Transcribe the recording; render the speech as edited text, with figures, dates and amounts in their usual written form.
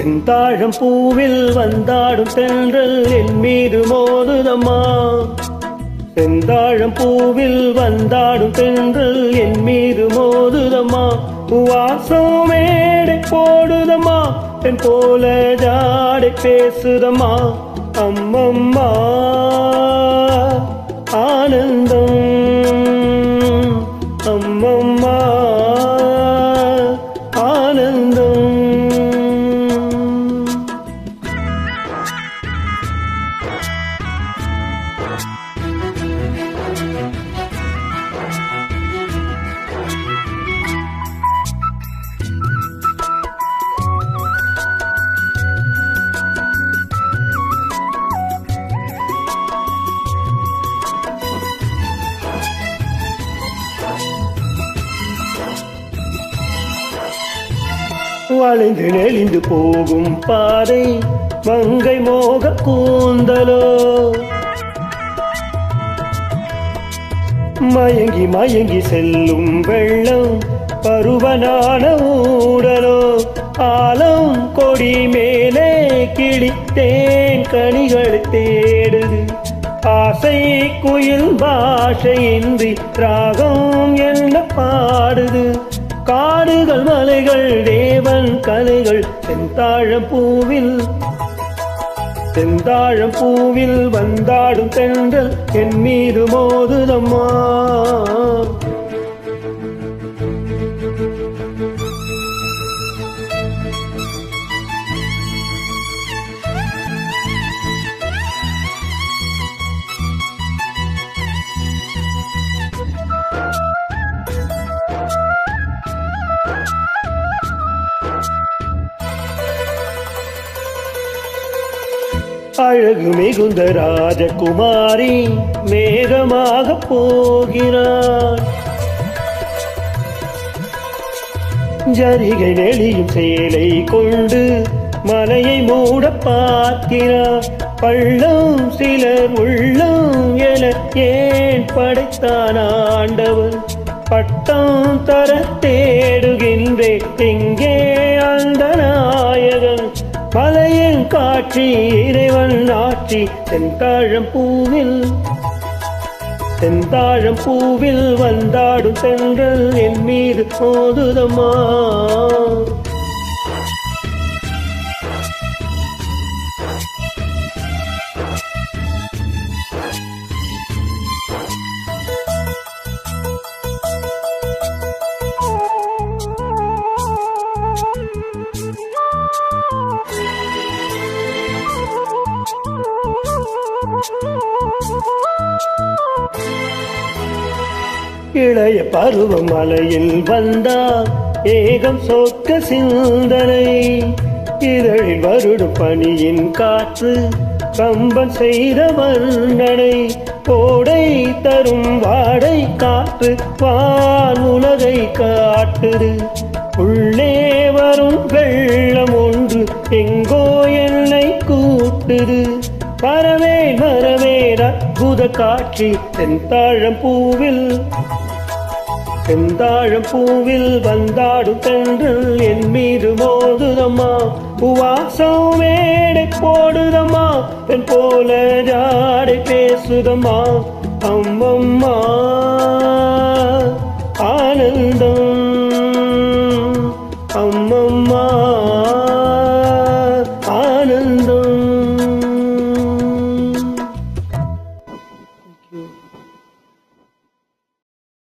செந்தாழம் பூவில் வந்தாடும் தென்றல் என் மீது மோதுதம்மா. செந்தாழம் பூவில் வந்தாடும் தென்றல் என் மீது மோதுதம்மா. வாசம் மேடை போடுதம்மா, என் போல ஜாடை பேசுதம்மா. அம்மம்மா ஆனந்தம், அம்மம்மா ஆனந்தம். வளைந்து நெளிந்து போகும் பாதை மங்கை மோக கூந்தலோ, மயங்கி மயங்கி செல்லும் வெள்ளம் பருவனான ஊடலோ. ஆலம் கொடி மேலே கிளித்தேன் கனிகள் தேடுது, ஆசை குயில் பாஷையின்றி ராகம் என்ன பாடுது. காடுகள் மலைகள் தேவன் கலைகள் செந்தாழம் பூவில், செந்தாழம் பூவில் வந்தாடும் தென்றல் என் மீது மோதுதம்மா. அழகு மிகுந்த ராஜகுமாரி மேகமாக போகிறார், ஜரிகை நெளியும் சேலை கொண்டு மலையை மூட பார்க்கிறார். பள்ளம் சிலர் உள்ளம் என ஏன் படைத்தான் ஆண்டவன், பட்டம் தர தேடுகின்றேன் எங்கே அந்த நாயகன். மலையின் காட்சி இறைவன் ஆட்சி செந்தாழம் பூவில், செந்தாழம் பூவில் வந்தாடும் தென்றல் என் மீது மோதுதம்மா. இளைய பருவ மலையில் வந்தார் ஏகம் சொக்க சிந்தனை, இதழில் வருடும் பனியின் காற்று கம்பன் செய்த வர்ணனை. கோடை தரும் வாடை காற்று வான் உலகை காட்டுது, உள்ளே வரும் வெள்ளம் ஒன்று எங்கோ என்னை கூட்டுது. வரவேன் வரவேன் அற்புத காட்சி செந்தாழம் பூவில், செந்தாழம் பூவில் வந்தாடும் தென்றல் என் மீது மோதுதம்மா. வாசம் மேடை போடுதம்மா, என் போல ஜாடை பேசுதம்மா. அம்மம்மா ஆனந்தம், அம்மம்மா